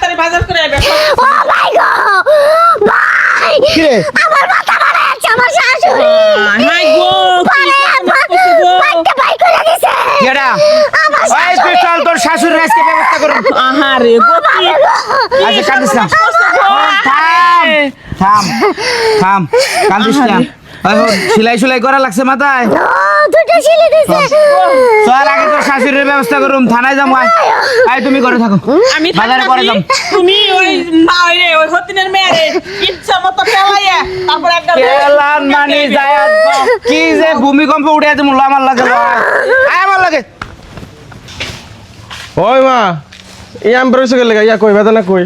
তাড়াতাড়ি বাজার করে আইবে ও ভাই গো ভাই কি রে আমার মাথা মারা আছে আমার শাশুড়ি হাই গো বাইতে বাই করে দিছে কেডা আমার ওই তুই চল তোর শাশুড়ির আজকে ব্যবস্থা করুন আহারে গো কি আচ্ছা কাঁদিস না থাম থাম কাঁদিস না সেলাই সেলাই করা লাগছে মাথায় ও দুটো ছিলে দিছে চল আগে তোর শাশুড়ির ব্যবস্থা করুম থানায় যাবো আয় তুমি করে থাকো আমি বাজারে পরে যাম তুমি ওই মা ওই হতিনের মেয়ে ইচ্ছা মতো পেলাইয়া তারপর একটা কেলান মানি যায় কি যে ভূমিকম্প উঠে আছে মুল্লা আমার লাগে আয় আমার লাগে ওই মা ইয়াম বেরোছে গেলে ইয়া কই বেদনা কই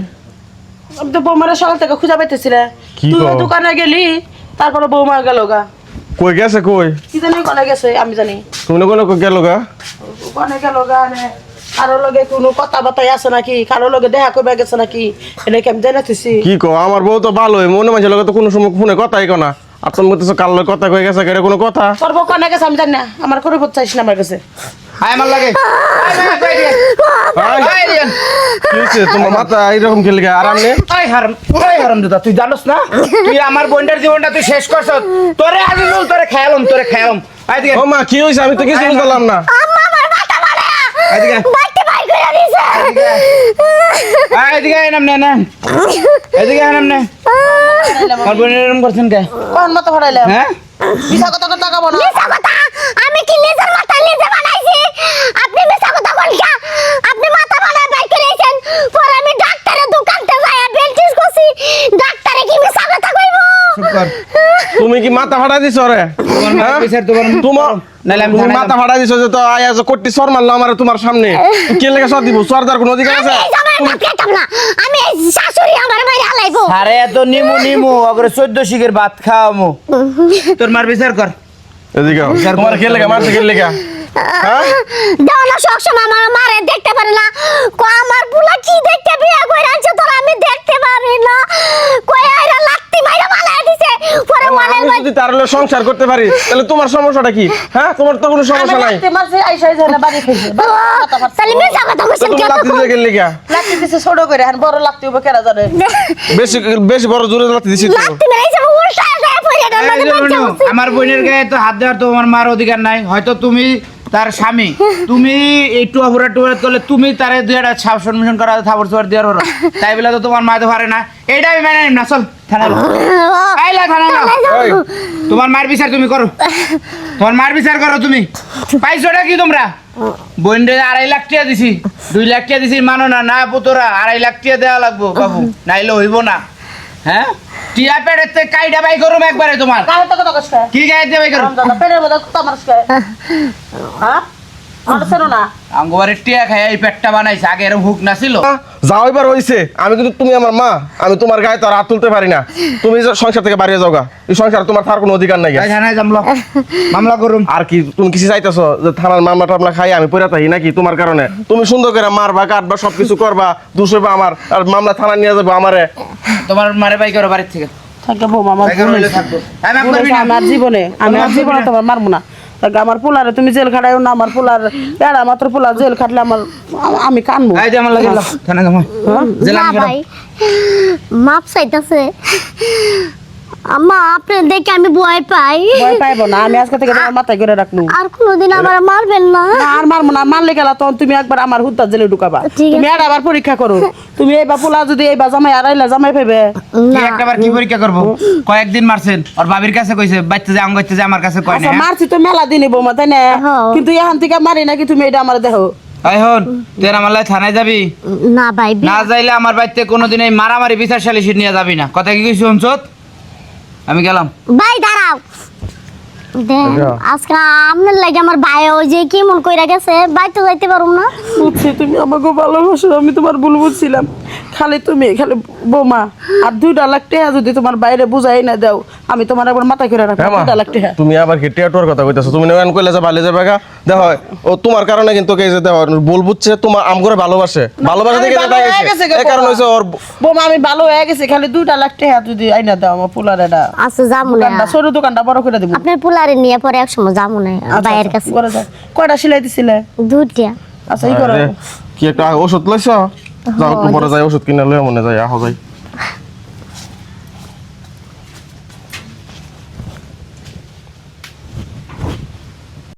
আমি তো বৌমারা সকাল থেকে খুঁজা পাইতেছি না কি তুই কও? দোকানে গেলি তারপরে বৌমা গেল গা কই গেছে কই কি জানি কোনে গেছে আমি জানি তুমি কোন গেল গা কোনে গেল গা নে কারো লগে কোনো কথা বার্তাই আছে নাকি কারো লগে দেখা করবে গেছে নাকি এটা কি আমি জানাতেছি কি কো আমার বউ তো ভালোই মনে মাঝে লগে তো কোনো সময় ফোনে কথাই কো না আর তুমি বলতেছো কাল লগে কথা কই গেছে কেরে কোনো কথা তোর বউ কোনে গেছে আমি জানি না আমার করে চাইছ না আমার কাছে আয় আমার লাগে কি হইছে তোমার মাথা এইরকম খেলে গা আরাম নে ওই হারাম দাদা তুই জানোস না তুই আমার বোনটার জীবনটা তুই শেষ করছ তোরে আগে তোরে খেয়ালম আয় দিকে ও মা কি হইছে আমি তো কিছু বুঝলাম না আম্মা আমার মাথা মারা এদিকে। বাইতে বাই করে দিছে আয় এদিকে আয় নাম না এদিকে আয় নাম না আমার বোনের এরকম করছেন কে কোন মতো হড়াইলাম হ্যাঁ মিছা কথা কথা কাবো না মিছা কথা আমি কি নিজের মাথা নিজে বানাইছি আপনি মিছা কথা বলছা আপনি মাথা বানায় বাই করেছেন পরে আমি ডাক্তারের দোকানতে যাই বেলটিস করছি ডাক্তারে কি মিছা কথা কইবো চুপ কর তুমি কি মাথা ফাটা দিছো রে তোমার মাথা বিচার তোমার তোমার নাইলে আমি তুমি থানায় মাথা ফাটা দিছো যে তো আয়া যে কোটি সর মারলো আমার তোমার সামনে কে লেগে সর দিব সরদার কোনো অধিকার আমি আছে এই জামাই বাপ খেতাম না আমি এই শাশুড়ি আমার মাইরে হালাইবো আরে এত নিমু অগরে 14 শিখের ভাত খাওয়ামু তোর মার বিচার কর এদিকে তোমার কে লেগে মারছে কে লেগে হ্যাঁ দাও না সবসময় আমার মারে দেখতে পারে না কো আমার বুলা কি দেখতে বিয়া কই রাখছে তোর আমি দেখতে পারি না কই আইরা লাগতি মাইরা মালাই দিছে পরে মালাই আমি যদি তার লগে সংসার করতে পারি তাহলে তোমার সমস্যাটা কি হ্যাঁ তোমার তো কোনো সমস্যা নাই লাগতে মারছে আইসা আইসা না বাড়ি খাইছে মাথা ফাটছে তাহলে মিছা কথা তো কইছেন তুমি কেন লাত্তি দিয়ে গেলে লেগে লাগতে দিছে ছোট করে আর বড় লাগতে হবে কেরা জানে বেশি বেশি বড় জোরে লাত্তি দিছি তো লাগতি মেরাইছে উল্টা যায় পড়ে গেল এই যে বন্ধু, আমার বোনের গায়ে তো হাত দেওয়ার তো আমার মার অধিকার নাই হয়তো তুমি তার স্বামী তুমি একটু অপরাধ করলে তুমি তারে দুই একটা শাসন মিশন করা থাবর চোর দেওয়ার ওরা তাই বলে তো তোমার মায়ের পারে না এইটা আমি মেনে নিম না চল থানায় আইলা থানায় এই তোমার মার বিচার তুমি করো তোমার মার বিচার করো তুমি পাইছোটা কি তোমরা বোনরে 2.5 লাখ টাকা দিছি 2 লাখ টাকা দিছি মানো না না পুতরা 2.5 লাখ টাকা দেওয়া লাগবো বাবু নাইলে হইব না হ্যাঁ টিয়া পেটের থেকে কাইটা বাই করুম একবারে তোমার কাহে তো কথা কষ্ট কি গাইতে বাই করুম রমজান পেটের মধ্যে তো আমার হ্যাঁ আমার শোনো না আঙ্গবারে টিয়া খাই এই পেটটা বানাইছে আগে এরকম হুক না ছিল যাও এবার হইছে আমি কিন্তু তুমি আমার মা আমি তোমার গায়ে তো আর হাত তুলতে পারি না তুমি যে সংসার থেকে বাড়িয়ে যাওগা এই সংসার তোমার থার কোনো অধিকার নাই এই থানায় জামলো মামলা করুম আর কি তুমি কিছু চাইতেছো যে থানার মামলা টামলা খাই আমি পড়ে থাকি নাকি তোমার কারণে তুমি সুন্দর করে মারবা কাটবা সবকিছু করবা দোষ হইবা আমার আর মামলা থানা নিয়ে যাবো আমারে তোমার মারে বাই করো বাড়ির থেকে থাকে বৌমা আমার বাই করো হইলে থাকবো আমি মাফ করবি না আমার জীবনে আমি আর জীবনে তোমার মারবো না তাকে আমার পোলারে তুমি জেল খাটাইও না আমার পোলার এরা মাত্র পোলার জেল খাটলে আমার আমি কানবো এই যে আমার লাগে থানা জামা জেলা না ভাই মাপ চাইতাছে আম্মা আপনি দেখে আমি ভয় পাই ভয় পাইবো না আমি আজকে থেকে তোমার মাথায় করে রাখবো আর কোনোদিন আমার মারবেন না না আর মারবো না মারলে গেলা তখন তুমি একবার আমার হুদ্দা জেলে ঢুকাবা ঠিক আছে। তুমি আর আবার পরীক্ষা করো তুমি এইবার পোলা যদি এইবার জামাই আড়াইলা জামাই পাইবে কি না একটাবার কি পরীক্ষা করব কয়েকদিন মারছেন আর বাবির কাছে কইছে বাইতে যে আঙ্গাইতে যে আমার কাছে কয় আচ্ছা না মারছি তো মেলা দিনই বৌমা তাই না হ্যাঁ। কিন্তু এখান থেকে মারি নাকি তুমি এটা আমার দেখো এই হন তুই আমার লাই থানায় যাবি না ভাই না যাইলে আমার বাড়িতে কোনোদিন এই মারামারি বিচার সালিশি নিয়ে যাবি না কথা কি কইছিস অঞ্চত আমি গেলাম ভাই দাঁড়াও দেন আজকে আপনার লাগে আমার ভাই ওই যে কি মন কইরা গেছে বাইতে যাইতে পারুম না বুঝছি তুমি আমাকে ভালোবাসো আমি তোমার ভুল বুঝছিলাম খালি তুমি খালি বৌমা আর 2 লাখ টাকা যদি তোমার বাইরে বুঝাই না দাও আমি তোমার একবার মাথা করে রাখবো হ্যাঁ মা, 2 লাখ টাকা তুমি আবার কি টিয়াটোর কথা কইতাছো তুমি নয়ন কইলে যে ভালো যাবে গা দেখো ও তোমার কারণে কিন্তু কে যে দেখো বল বুঝছে তোমার আম করে ভালোবাসে ভালোবাসা আমি থেকে ভালো হয়ে গেছে গো এই কারণ হইছে ওর বৌমা আমি ভালো হয়ে গেছি খালি 2 লাখ টাকা যদি আইনা দাও আমার পোলার এটা আচ্ছা যামু না দোকানটা ছোট দোকানটা বড় করে দেবো আপনার পোলারে নিয়ে পরে এক সময় যামু না ভাইয়ের কাছে করে যাও কয়টা সেলাই দিছিলে দুটিয়া আচ্ছা ই করো আরে, কি একটা ওষুধ লইছো যাও একটু পরে যাই ওষুধ কিনে লয়ে মনে যাই আহ যাই